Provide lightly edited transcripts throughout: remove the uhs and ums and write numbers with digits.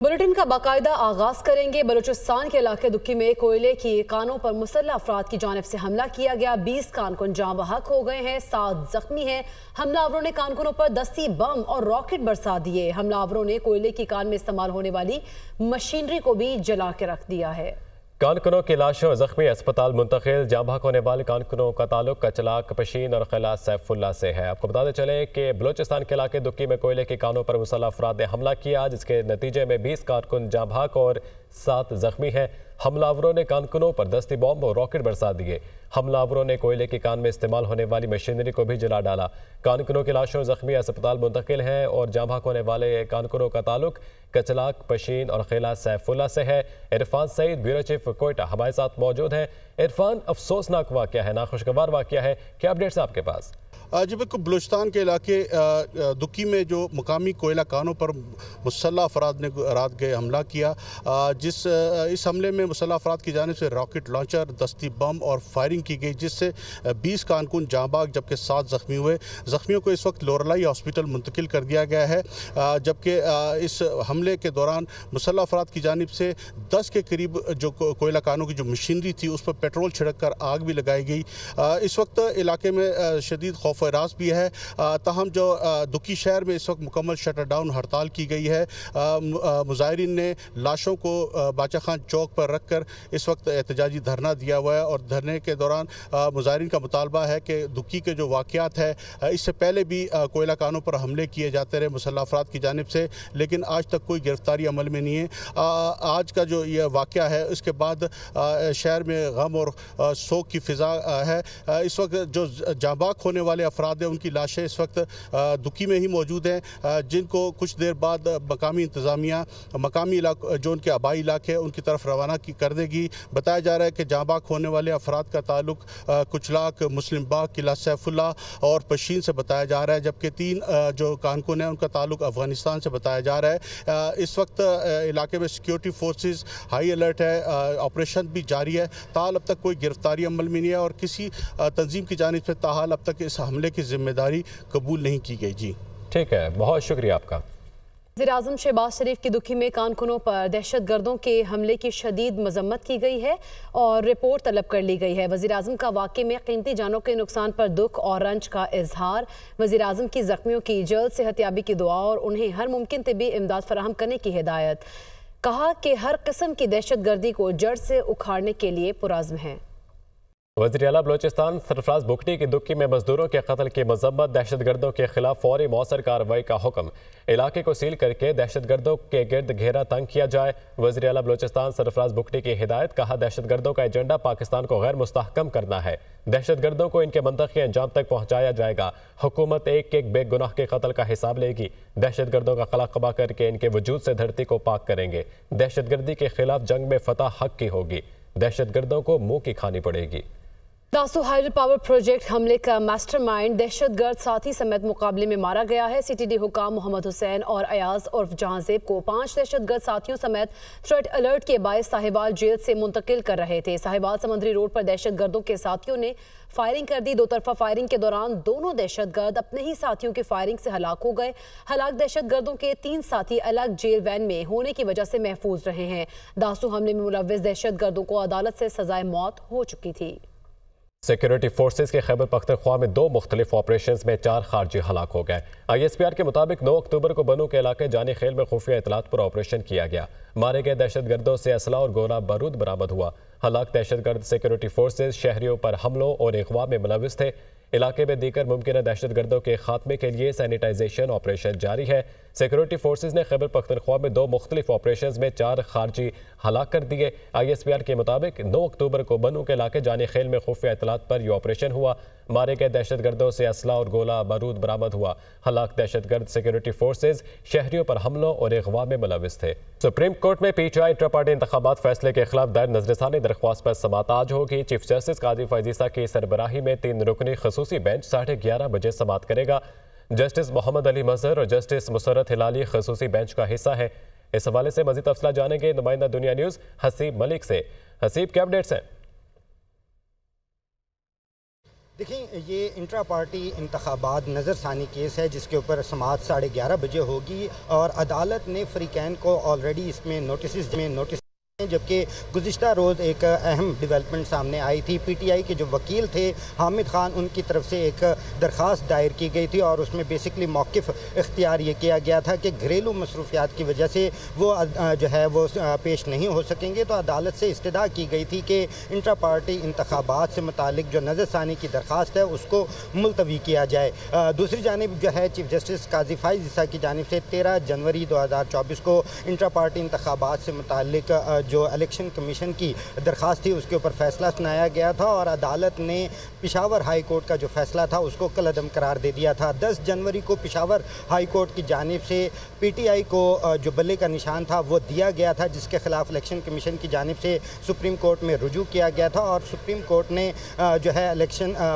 Bulletin का बाकायदा आगाज करेंगे। बलूचिस्तान के इलाके दुक्की में कोयले की कानों पर मुसल्लह अफराद की जानिब से हमला किया गया। 20 कारकुन जाँ बहक हो गए हैं, 7 जख्मी हैं। हमलावरों ने कारकुनों पर दस्ती बम और रॉकेट बरसा दिए। हमलावरों ने कोयले की कान में इस्तेमाल होने वाली मशीनरी को भी जला के रख दिया है। कारकुनों की लाशों और जख्मी अस्पताल मुंतकिल। जाँ बहक होने वाले कारकुनों का ताल्लुक कचलाक पशीन और खिला सैफुल्ला से है। आपको बताते चले कि बलूचिस्तान के इलाके दुक्की में कोयले की कानों पर मुसल्लह अफराद ने हमला किया, जिसके नतीजे में 20 कारकुन जाँ बहक और 7 जख्मी हैं। हमलावरों ने कारकुनों पर दस्ती बॉम्ब और रॉकेट बरसा दिए। हमलावरों ने कोयले की कान में इस्तेमाल होने वाली मशीनरी को भी जला डाला। कारकुनों की लाशों और जख्मी अस्पताल मुंतकिल हैं और जाँ बहक होने वाले कारकुनों का ताल्लुक कचलाक पशीन और खिला सैफुल्ला से है। इरफान सईद, ब्यूरो चीफ कोयटा, हमारे साथ मौजूद हैं। इरफान, अफसोसनाक वाक़या है, नाखुशगवार वाक़या है, क्या अपडेट्स आपके पास? जी बिल्कुल, बलूचिस्तान के इलाके दुक्की में जो मुकामी कोयला कानों पर मुसल्लह अफराद ने रात गए हमला किया, इस हमले में मुसल्लह अफराद की जानिब से रॉकेट लॉन्चर, दस्ती बम और फायरिंग की गई, जिससे 20 कारकुन जाँ बहक जबकि 7 जख्मी हुए। जख्मियों को इस वक्त लोरलाई हॉस्पिटल मुंतकिल कर दिया गया है, जबकि इस हमले के दौरान मुसल्लह अफराद की जानिब से 10 के करीब जो कोयला कानों की जो मशीनरी थी उस पर पेट्रोल छिड़क कर आग भी लगाई गई। इस वक्त इलाके में शदीद खौफ रास भी है। ताहम जो दुक्की शहर में इस वक्त मुकम्मल शटर डाउन हड़ताल की गई है। मुजाहिरीन ने लाशों को बाचा खान चौक पर रख कर इस वक्त एहतजाजी धरना दिया हुआ है और धरने के दौरान मुजाहिरीन का मुतालबा है कि दुक्की के जो वाक़यात है, इससे पहले भी कोयला कानों पर हमले किए जाते रहे मुसल्लह अफराद की जानिब से, लेकिन आज तक कोई गिरफ्तारी अमल में नहीं है। आज का जो ये वाक़या है उसके बाद शहर में गम और शोक की फ़िज़ा है। इस वक्त जो जाँ बहक होने वाले अफराद हैं उनकी लाशें इस वक्त दुक्की में ही मौजूद हैं, जिनको कुछ देर बाद मकामी इंतज़ामिया मकामी जो उनके आबाई इलाके हैं उनकी तरफ रवाना कर देगी। बताया जा रहा है कि जाँ बहक होने वाले अफराद का ताल्लुक कुचलाक, मुस्लिम बाग, किला सैफुल्ला और पशीन से बताया जा रहा है, जबकि 3 जो कारकुन हैं उनका ताल्लुक अफगानिस्तान से बताया जा रहा है। इस वक्त इलाके में सिक्योरिटी फोर्सेस हाई अलर्ट है, ऑपरेशन भी जारी है। ताहाल अब तक कोई गिरफ्तारी अमल में नहीं है और किसी तंजीम की जानिब से ताहाल अब तक इस हमले की जिम्मेदारी कबूल नहीं की गई। जी ठीक है, बहुत शुक्रिया आपका। वज़ीर-ए-आज़म शहबाज शरीफ की दुक्की में कारकुनों पर दहशतगर्दों के हमले की शदीद मजम्मत की गई है और रिपोर्ट तलब कर ली गई है। वज़ीर-ए-आज़म का वाक़े में कीमती जानों के नुकसान पर दुख और रंज का इजहार। वज़ीर-ए-आज़म की जख्मियों की जल्द सेहतयाबी की दुआ और उन्हें हर मुमकिन तिब्बी इमदाद फराहम करने की हिदायत। कहा कि हर किस्म की दहशतगर्दी को जड़ से उखाड़ने के लिए पुरज़्म है। वज़ीर आला बलूचिस्तान सरफराज बुगटी की दुक्की में मजदूरों के कत्ल की मजम्मत। दहशतगर्दों के खिलाफ फौरी मौसर कार्रवाई का हुक्म। इलाके को सील करके दहशतगर्दों के गिर्द घेरा तंग किया जाए। वज़ीर आला बलूचिस्तान सरफराज बुगटी की हिदायत। कहा, दहशतगर्दों का एजेंडा पाकिस्तान को गैर मुस्तहकम करना है। दहशतगर्दों को इनके मंतकी अंजाम तक पहुँचाया जाएगा। हुकूमत एक एक बेगुनाह के कत्ल का हिसाब लेगी। दहशतगर्दों का खला कबा करके इनके वजूद से धरती को पाक करेंगे। दहशतगर्दी के खिलाफ जंग में फतह हक की होगी। दहशतगर्दों को मुंह की खानी पड़ेगी। दासू हाइड्रो पावर प्रोजेक्ट हमले का मास्टरमाइंड दहशतगर्द साथी समेत मुकाबले में मारा गया है। CTD हुकाम मोहम्मद हुसैन और अयाज उर्फ जहांजेब को 5 दहशतगर्द साथियों समेत थ्रेट अलर्ट के बायस साहिवाल जेल से मुंतकिल कर रहे थे। साहिवाल समंदरी रोड पर दहशतगर्दों के साथियों ने फायरिंग कर दी। 2 तरफा फायरिंग के दौरान दोनों दहशतगर्द अपने ही साथियों की फायरिंग से हलाक हो गए। हलाक दहशतगर्दों के 3 साथी अलग जेल वैन में होने की वजह से महफूज रहे हैं। दासू हमले में मुलव्विस दहशतगर्दों को अदालत से सजाए मौत हो चुकी थी। सिक्योरिटी फोर्सेज के खैबर पख्तूनख्वा में 2 मुख्तलिफ ऑपरेशन में 4 खारजी हलाक हो गए। ISPR के मुताबिक 9 अक्टूबर को बनू के इलाके जानी खेल में खुफिया इतलात पर ऑपरेशन किया गया। मारे गए दहशतगर्दों से असला और गोला बारूद बरामद हुआ। हलाक दहशतगर्द सिक्योरिटी फोर्सेज शहरियों पर हमलों और अगवा में मुलविस थे। इलाके में दीगर मुमकिन दहशतगर्दों के खात्मे के लिए सैनिटाइजेशन ऑपरेशन जारी है। सिक्योरिटी फोर्सेज ने खैबर पख्तूनख्वा में 2 मुख्तलिफ ऑपरेशन में 4 खारजी हलाक कर दिए। ISPR के मुताबिक 9 अक्टूबर को बनू के इलाके जानी खेल में खुफिया इतलात पर यह ऑपरेशन हुआ। मारे गए दहशतगर्दों से असला और गोला बारूद बरामद हुआ। हलाक दहशतगर्द सिक्योरिटी फोर्सेज शहरियों पर हमलों और अगवा में मुलविस थे। सुप्रीम कोर्ट में PTI इंटर पार्टी इंतखाबात फैसले के खिलाफ दायर नजरसानी दरख्वास्त पर समाअत आज होगी। चीफ जस्टिस काजी फैजीसा की सरबराही में 3 रुकनी खसूसी बेंच 11:30 बजे समाअत करेगा। जस्टिस मोहम्मद अली मजहर और जस्टिस मुसरत हिलाली खसूसी बेंच का हिस्सा है। इस हवाले से मजीद तफसीलात जानेंगे नुमाइंदा दुनिया न्यूज़ हसीब मलिक से। हसीब, क्या अपडेट्स हैं? देखिए, ये इंट्रा पार्टी इंतखाबात नज़रसानी केस है जिसके ऊपर समाअत 11:30 बजे होगी और अदालत ने फ़रीक़ैन को ऑलरेडी इसमें नोटिस जबकि गुज़िश्ता रोज़ एक अहम डेवलपमेंट सामने आई थी। पीटीआई के जो वकील थे हामिद खान, उनकी तरफ से एक दरख्वास्त दायर की गई थी और उसमें बेसिकली मौक़िफ़ इख्तियार ये किया गया था कि घरेलू मसरूफियात की वजह से वो जो है वो पेश नहीं हो सकेंगे। तो अदालत से इस्तदा की गई थी कि इंट्रा पार्टी इंतखाबात से मुतालिक जो नज़रसानी की दरख्वास्त है उसको मुलतवी किया जाए। दूसरी जानिब जो है चीफ जस्टिस काजी फाइज़ ईसा की जानिब से 13 जनवरी 2024 को इंट्रा पार्टी इंतखाबात से मुतालिक जो इलेक्शन कमीशन की दरख्वास्त थी उसके ऊपर फैसला सुनाया गया था और अदालत ने पेशावर हाई कोर्ट का जो फैसला था उसको कलअदम करार दे दिया था। 10 जनवरी को पेशावर हाई कोर्ट की जानिब से पीटीआई को जो बल्ले का निशान था वो दिया गया था, जिसके खिलाफ इलेक्शन कमीशन की जानिब से सुप्रीम कोर्ट में रुजू किया गया था और सुप्रीम कोर्ट ने जो है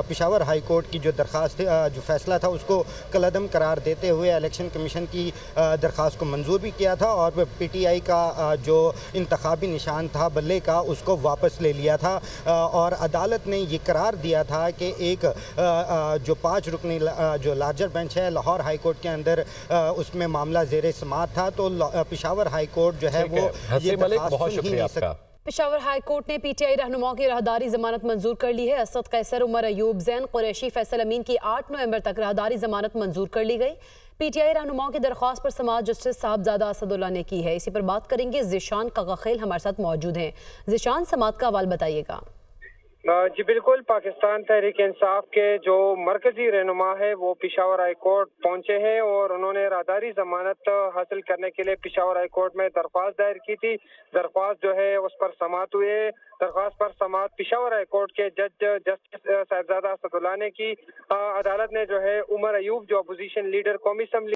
पेशावर हाई कोर्ट की जो दरख्वास्त जो फैसला था उसको कलअदम करार देते हुए इलेक्शन कमीशन की दरख्वास्त को मंजूर भी किया था और पीटीआई का जो इंतखाबी निशान था बल्ले का उसको वापस ले लिया था। और अदालत ने ये करार दिया था कि एक जो 5 रुकनी जो लार्जर बेंच है लाहौर हाई कोर्ट के अंदर उसमें मामला ज़ेरे समाअत था, तो पेशावर हाई कोर्ट जो है वो ये बहुत शुक्रिया आपका। पेशावर हाई कोर्ट ने पीटीआई रहनुमाओं की राहदारी जमानत मंजूर कर ली है। असद कैसर, उमर अयूब, जैन कुरैशी, फैसल अमीन की 8 नवंबर तक राहदारी जमानत मंजूर कर ली गई। पीटीआई रहनुमाओं की दरख्वास्त पर समाअत जस्टिस साहबजादा असदुल्ला ने की है। इसी पर बात करेंगे। ज़िशान कागाखेल हमारे साथ मौजूद हैं। ज़िशान, समाअत का हवाला बताइएगा। जी बिल्कुल, पाकिस्तान तहरीक इंसाफ के जो मरकजी रहनुमा है वो पेशावर हाई कोर्ट पहुंचे हैं और उन्होंने राहदारी जमानत हासिल करने के लिए पेशावर हाई कोर्ट में दरख्वास्त दायर की थी। दरख्वास्त जो है उस पर समाअत हुए। दरख्वास्त पर समाअत पेशावर हाई कोर्ट के जज जस्टिस साहबजादा असदुल्ला ने की। अदालत ने जो है उमर अयूब जो अपोजिशन लीडर कौमी असम्बली